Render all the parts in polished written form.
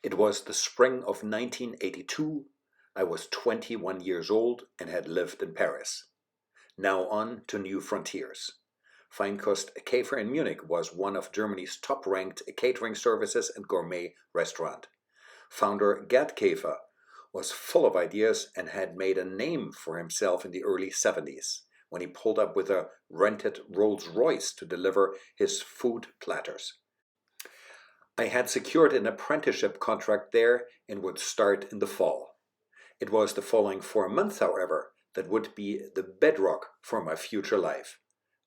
It was the spring of 1982. I was 21 years old and had lived in Paris. Now on to new frontiers. Feinkost Käfer in Munich was one of Germany's top-ranked catering services and gourmet restaurant. Founder Gerd Käfer was full of ideas and had made a name for himself in the early 70s when he pulled up with a rented Rolls-Royce to deliver his food platters. I had secured an apprenticeship contract there and would start in the fall. It was the following 4 months, however, that would be the bedrock for my future life.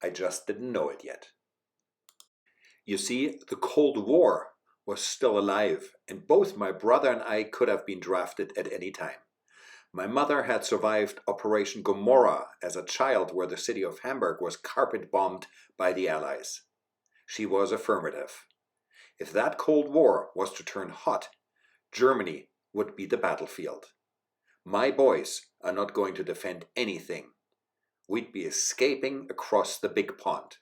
I just didn't know it yet. You see, the Cold War was still alive, and both my brother and I could have been drafted at any time. My mother had survived Operation Gomorrah as a child, where the city of Hamburg was carpet bombed by the Allies. She was affirmative. If that Cold War was to turn hot, Germany would be the battlefield. My boys are not going to defend anything. We'd be escaping across the big pond.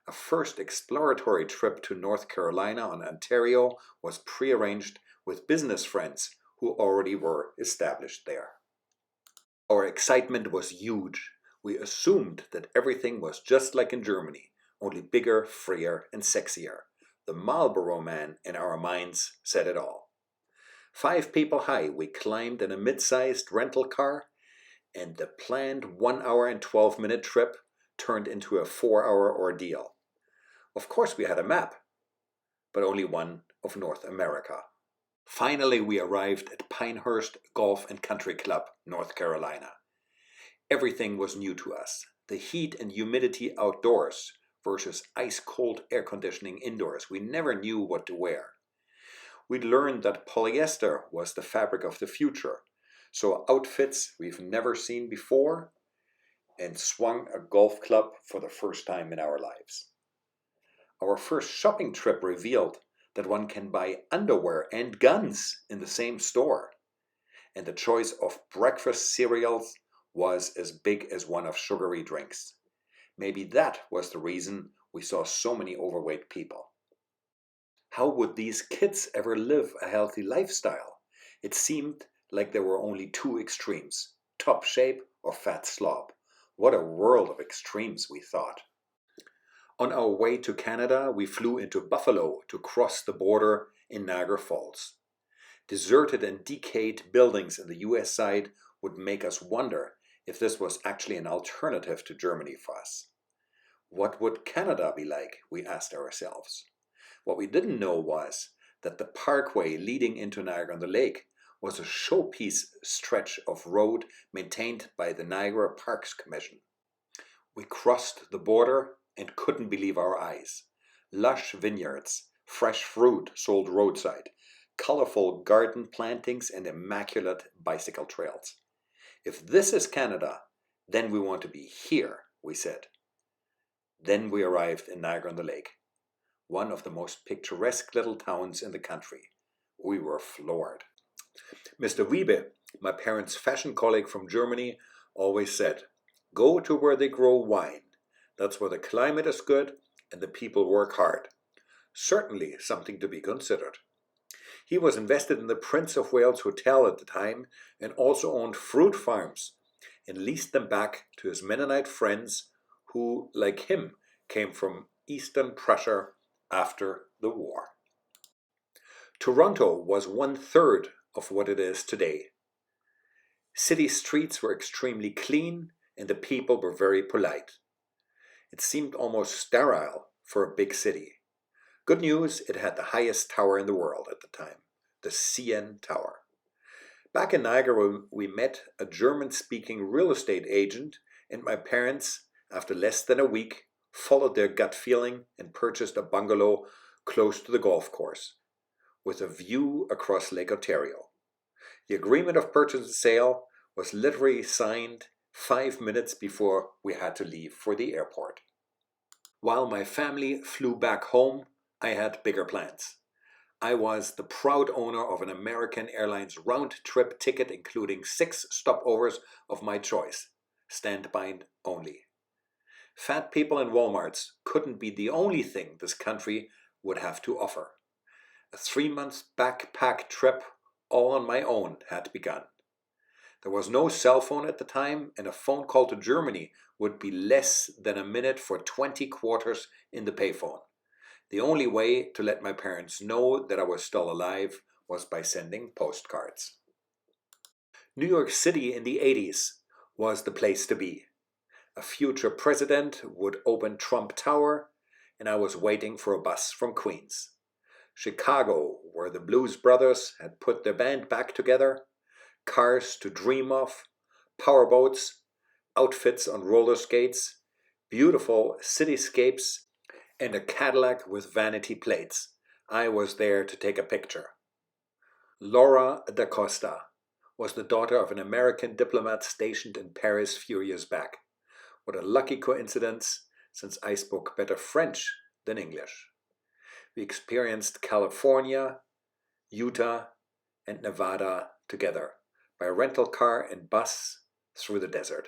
A first exploratory trip to North Carolina on Ontario was prearranged with business friends who already were established there. Our excitement was huge. We assumed that everything was just like in Germany, only bigger, freer, and sexier. The Marlboro Man in our minds said it all. 5 people high, we climbed in a mid-sized rental car, and the planned 1 hour and 12-minute trip turned into a 4-hour ordeal. Of course we had a map, but only one of North America. Finally, we arrived at Pinehurst Golf and Country Club, North Carolina. Everything was new to us. The heat and humidity outdoors versus ice-cold air conditioning indoors. We never knew what to wear. We'd learned that polyester was the fabric of the future, so outfits we've never seen before, and swung a golf club for the first time in our lives. Our first shopping trip revealed that one can buy underwear and guns in the same store, and the choice of breakfast cereals was as big as one of sugary drinks. Maybe that was the reason we saw so many overweight people. How would these kids ever live a healthy lifestyle? It seemed like there were only 2 extremes, top shape or fat slob. What a world of extremes, we thought. On our way to Canada, we flew into Buffalo to cross the border in Niagara Falls. Deserted and decayed buildings in the US side would make us wonder if this was actually an alternative to Germany for us. What would Canada be like, we asked ourselves. What we didn't know was that the parkway leading into Niagara-on-the-Lake was a showpiece stretch of road maintained by the Niagara Parks Commission. We crossed the border and couldn't believe our eyes. Lush vineyards, fresh fruit sold roadside, colorful garden plantings, and immaculate bicycle trails. If this is Canada, then we want to be here, we said. Then we arrived in Niagara-on-the-Lake, one of the most picturesque little towns in the country. We were floored. Mr. Wiebe, my parents' fashion colleague from Germany, always said, "Go to where they grow wine. That's where the climate is good and the people work hard." Certainly something to be considered. He was invested in the Prince of Wales Hotel at the time and also owned fruit farms and leased them back to his Mennonite friends who, like him, came from Eastern Prussia after the war. Toronto was 1/3 of what it is today. City streets were extremely clean and the people were very polite. It seemed almost sterile for a big city. Good news, it had the highest tower in the world at the time, the CN Tower. Back in Niagara, we met a German-speaking real estate agent, and my parents, after less than a week, followed their gut feeling and purchased a bungalow close to the golf course, with a view across Lake Ontario. The agreement of purchase and sale was literally signed 5 minutes before we had to leave for the airport. While my family flew back home, I had bigger plans. I was the proud owner of an American Airlines round-trip ticket including 6 stopovers of my choice, standby only. Fat people in Walmarts couldn't be the only thing this country would have to offer. A 3 month backpack trip all on my own had begun. There was no cell phone at the time, and a phone call to Germany would be less than a minute for 20 quarters in the payphone. The only way to let my parents know that I was still alive was by sending postcards. New York City in the 80s was the place to be. A future president would open Trump Tower, and I was waiting for a bus from Queens. Chicago, where the Blues Brothers had put their band back together, cars to dream of, powerboats, outfits on roller skates, beautiful cityscapes, and a Cadillac with vanity plates. I was there to take a picture. Laura da Costa was the daughter of an American diplomat stationed in Paris few years back. What a lucky coincidence, since I spoke better French than English. We experienced California, Utah, and Nevada together by rental car and bus through the desert.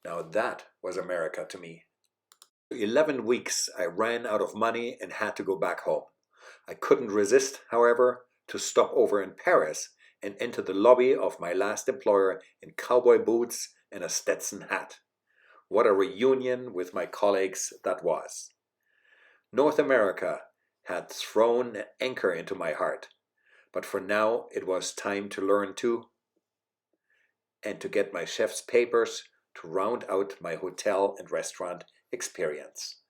Now that was America to me. For 11 weeks I ran out of money and had to go back home. I couldn't resist, however, to stop over in Paris and enter the lobby of my last employer in cowboy boots and a Stetson hat. What a reunion with my colleagues that was. North America had thrown an anchor into my heart, but for now it was time to learn to, and to get my chef's papers to round out my hotel and restaurant experience.